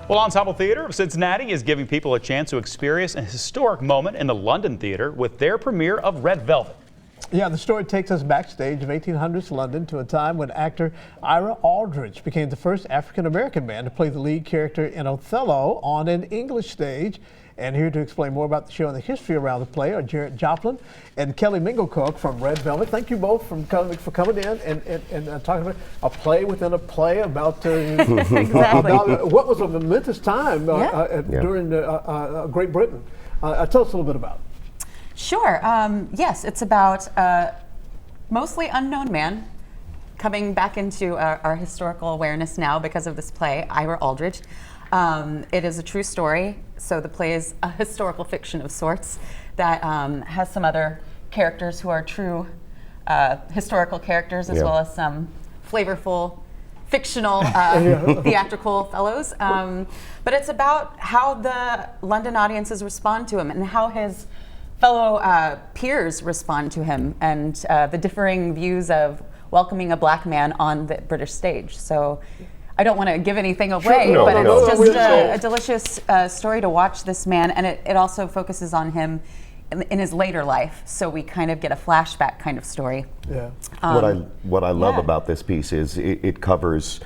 Well, Ensemble Theatre of Cincinnati is giving people a chance to experience a historic moment in the London Theatre with their premiere of Red Velvet. Yeah, the story takes us backstage of 1800s London to a time when actor Ira Aldridge became the first African-American man to play the lead character in Othello on an English stage. And here to explain more about the show and the history around the play are Joplin and Kelly Mengelkoch from Red Velvet. Thank you both for coming in and talking about a play within a play about, about what was a momentous time during Great Britain. Tell us a little bit about it. Sure. Yes, it's about mostly unknown man coming back into our historical awareness now because of this play, Ira Aldridge. It is a true story, so the play is a historical fiction of sorts that has some other characters who are true historical characters, as well as some flavorful fictional theatrical fellows. But it's about how the London audiences respond to him and how his fellow peers respond to him, and the differing views of welcoming a black man on the British stage. So I don't want to give anything away, but it's just a delicious story to watch this man, and it also focuses on him in his later life, so we kind of get a flashback kind of story. Yeah. What I love about this piece is it covers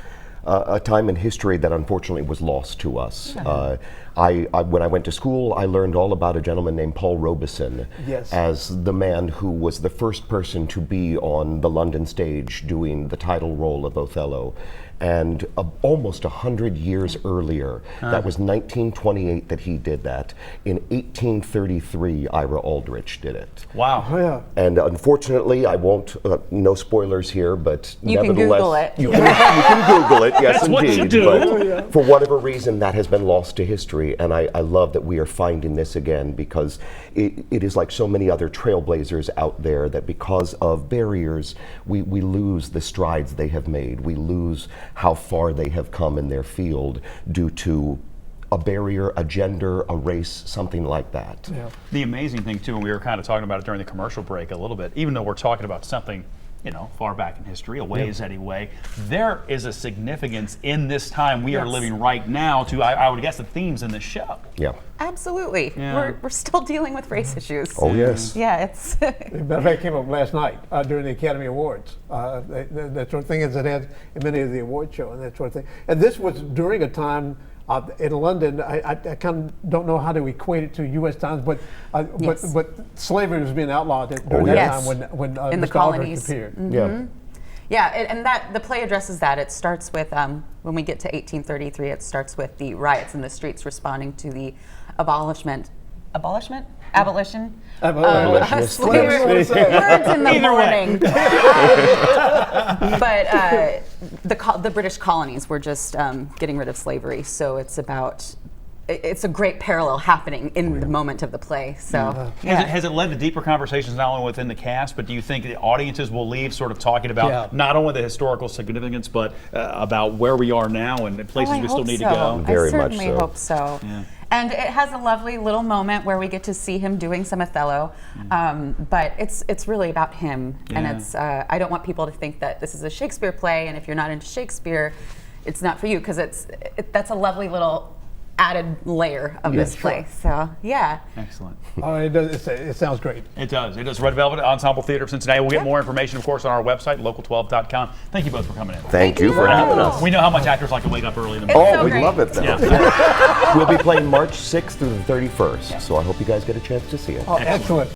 a time in history that unfortunately was lost to us. When I went to school, I learned all about a gentleman named Paul Robeson as the man who was the first person to be on the London stage doing the title role of Othello. And almost 100 years earlier, that was 1928 that he did that. In 1833, Ira Aldridge did it. Wow. Oh, yeah. And unfortunately, I won't, no spoilers here, but you can Google it. You can Google it, yes, That's indeed. what you do. But for whatever reason, that has been lost to history, and I love that we are finding this again, because it is like so many other trailblazers out there that because of barriers, we lose the strides they have made. We lose how far they have come in their field due to a barrier, a gender, a race, something like that. Yeah. The amazing thing too, and we were kind of talking about it during the commercial break a little bit, even though we're talking about something, you know, far back in history, a ways anyway, there is a significance in this time we are living right now to, I would guess, the themes in the show. Yeah. Absolutely. Yeah. We're still dealing with race issues. Oh, yes. Yeah, it's... Matter of fact, it came up last night during the Academy Awards. That sort of thing, as it has in many of the award shows and that sort of thing. And this was during a time in London. I kind of don't know how to equate it to U.S. times, but slavery was being outlawed during that time when in the Mr. colonies Aldridge appeared. Yeah. Yeah, and that the play addresses that. It starts with when we get to 1833. It starts with the riots in the streets responding to the abolition of slavery. Words in the morning. But the British colonies were just getting rid of slavery, so it's a great parallel happening in the moment of the play. So Has it led to deeper conversations not only within the cast, but do you think the audiences will leave sort of talking about not only the historical significance, but about where we are now and the places we still need to go? Very I certainly much so. hope so. Yeah. And it has a lovely little moment where we get to see him doing some Othello, but it's really about him, and it's I don't want people to think that this is a Shakespeare play, and if you're not into Shakespeare, it's not for you, because that's a lovely little added layer of this play. So Excellent. Oh, it sounds great. It does. It does. Red Velvet, Ensemble Theatre of Cincinnati. We'll get more information, of course, on our website, local12.com. Thank you both for coming in. Thank you for having us. We know how much actors like to wake up early in the morning. so We great. love it, though. Yeah. We'll be playing March 6th through the 31st, so I hope you guys get a chance to see it. Oh, excellent.